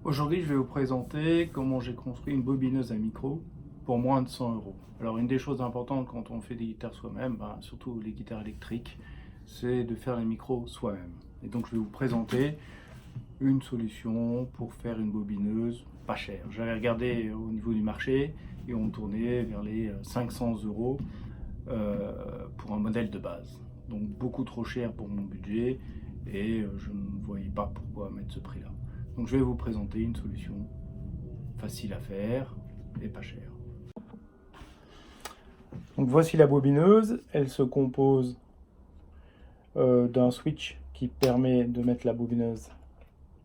Aujourd'hui, je vais vous présenter comment j'ai construit une bobineuse à micro pour moins de 100 euros. Alors, une des choses importantes quand on fait des guitares soi-même, surtout les guitares électriques, c'est de faire les micros soi-même. Et donc, je vais vous présenter une solution pour faire une bobineuse pas chère. J'avais regardé au niveau du marché et on tournait vers les 500 euros pour un modèle de base. Donc, beaucoup trop cher pour mon budget et je ne voyais pas pourquoi mettre ce prix-là. Donc je vais vous présenter une solution facile à faire et pas chère. Donc voici la bobineuse, elle se compose d'un switch qui permet de mettre la bobineuse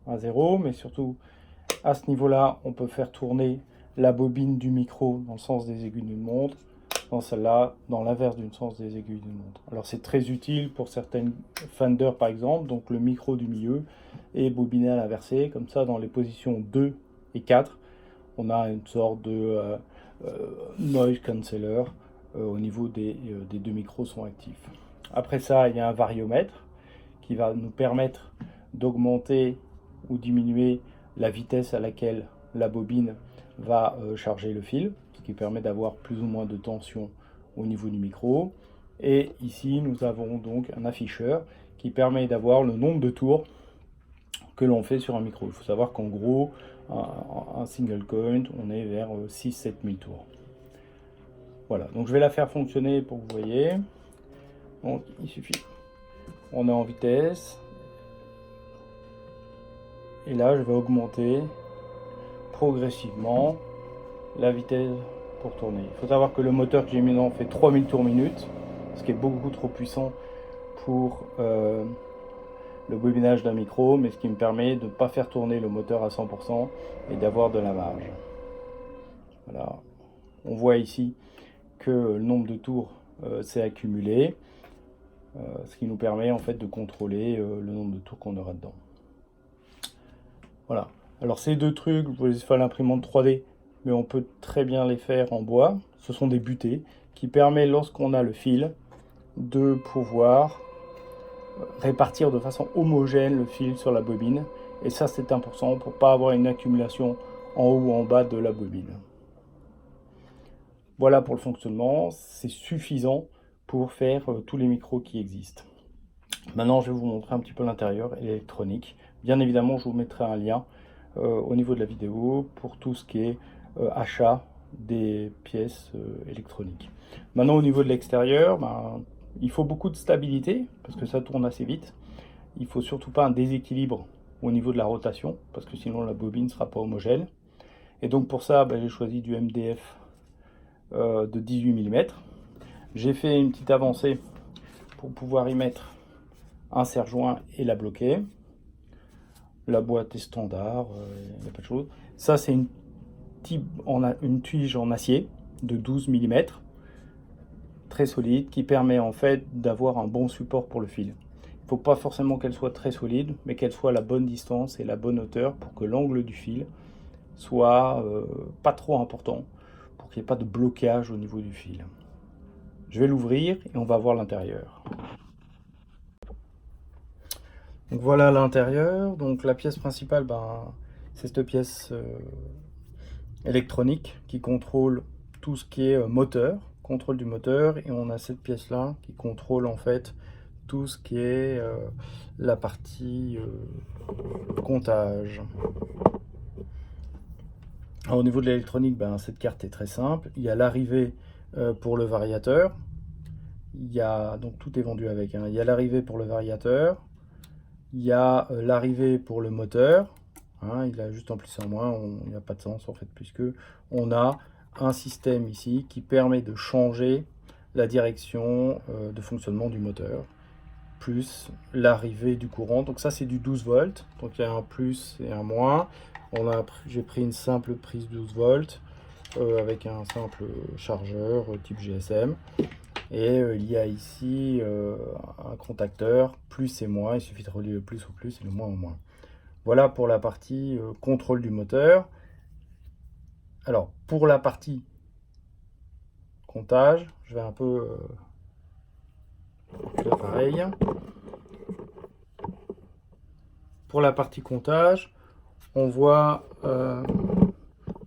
à 0, mais surtout à ce niveau-là, on peut faire tourner la bobine du micro dans le sens des aiguilles d'une montre, dans celle-là, dans l'inverse du sens des aiguilles d'une montre. Alors c'est très utile pour certaines Fender par exemple, donc le micro du milieu est bobiné à l'inversé, comme ça dans les positions 2 et 4, on a une sorte de noise canceller au niveau des deux micros sont actifs. Après ça, il y a un variomètre qui va nous permettre d'augmenter ou diminuer la vitesse à laquelle la bobine va charger le fil, ce qui permet d'avoir plus ou moins de tension au niveau du micro. Et ici, nous avons donc un afficheur qui permet d'avoir le nombre de tours que l'on fait sur un micro. Il faut savoir qu'en gros, un single coin, on est vers 6-7 000 tours. Voilà, donc je vais la faire fonctionner pour que vous voyez. Donc il suffit, on est en vitesse. Et là, je vais augmenter progressivement la vitesse pour tourner. Il faut savoir que le moteur que j'ai mis dedans fait 3000 tours minute, ce qui est beaucoup trop puissant pour le bobinage d'un micro, mais ce qui me permet de ne pas faire tourner le moteur à 100% et d'avoir de la marge. Voilà. On voit ici que le nombre de tours s'est accumulé, ce qui nous permet en fait de contrôler le nombre de tours qu'on aura dedans. Voilà. Alors ces deux trucs, vous pouvez les faire à l'imprimante 3D, mais on peut très bien les faire en bois. Ce sont des butées qui permettent, lorsqu'on a le fil, de pouvoir répartir de façon homogène le fil sur la bobine. Et ça, c'est important pour ne pas avoir une accumulation en haut ou en bas de la bobine. Voilà pour le fonctionnement. C'est suffisant pour faire tous les micros qui existent. Maintenant, je vais vous montrer un petit peu l'intérieur et l'électronique. Bien évidemment, je vous mettrai un lien au niveau de la vidéo pour tout ce qui est achat des pièces électroniques. Maintenant, au niveau de l'extérieur, il faut beaucoup de stabilité parce que ça tourne assez vite. Il ne faut surtout pas un déséquilibre au niveau de la rotation parce que sinon la bobine ne sera pas homogène. Et donc pour ça, j'ai choisi du MDF de 18 mm. J'ai fait une petite avancée pour pouvoir y mettre un serre-joint et la bloquer. La boîte est standard, il n'y a pas de chose. Ça, c'est une tige en acier de 12 mm, très solide, qui permet en fait d'avoir un bon support pour le fil. Il ne faut pas forcément qu'elle soit très solide, mais qu'elle soit à la bonne distance et la bonne hauteur pour que l'angle du fil soit pas trop important, pour qu'il n'y ait pas de blocage au niveau du fil. Je vais l'ouvrir et on va voir l'intérieur. Donc voilà l'intérieur. Donc la pièce principale, c'est cette pièce électronique qui contrôle tout ce qui est moteur, contrôle du moteur, et on a cette pièce là qui contrôle en fait tout ce qui est la partie comptage. Alors, au niveau de l'électronique, cette carte est très simple. Il y a l'arrivée pour le variateur. Il y a, donc tout est vendu avec. Il y a l'arrivée pour le variateur. Il y a l'arrivée pour le moteur. Il a juste en plus en moins. Il n'y a pas de sens en fait, puisque on a un système ici qui permet de changer la direction de fonctionnement du moteur, plus l'arrivée du courant. Donc ça, c'est du 12 volts. Donc il y a un plus et un moins. J'ai pris une simple prise 12 volts avec un simple chargeur type GSM. Et il y a ici un contacteur, plus et moins. Il suffit de relier le plus au plus et le moins au moins. Voilà pour la partie contrôle du moteur. Alors, pour la partie comptage, je vais un peu pareil. Pour la partie comptage, on voit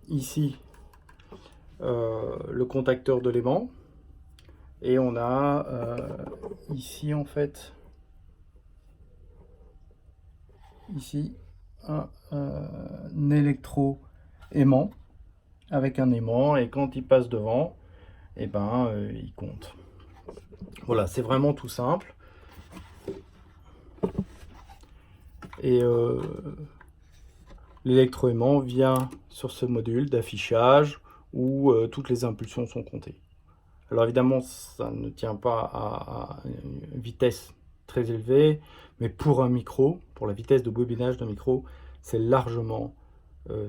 ici le contacteur de l'aimant. Et on a ici en fait, ici un électro-aimant avec un aimant, et quand il passe devant, et ben il compte. Voilà, c'est vraiment tout simple. Et l'électroaimant vient sur ce module d'affichage où toutes les impulsions sont comptées. Alors évidemment, ça ne tient pas à une vitesse très élevée, mais pour un micro, pour la vitesse de bobinage d'un micro, c'est largement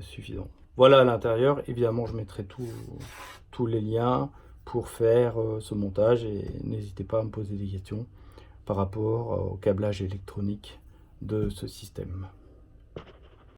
suffisant. Voilà à l'intérieur, évidemment je mettrai tous les liens pour faire ce montage, et n'hésitez pas à me poser des questions par rapport au câblage électronique de ce système.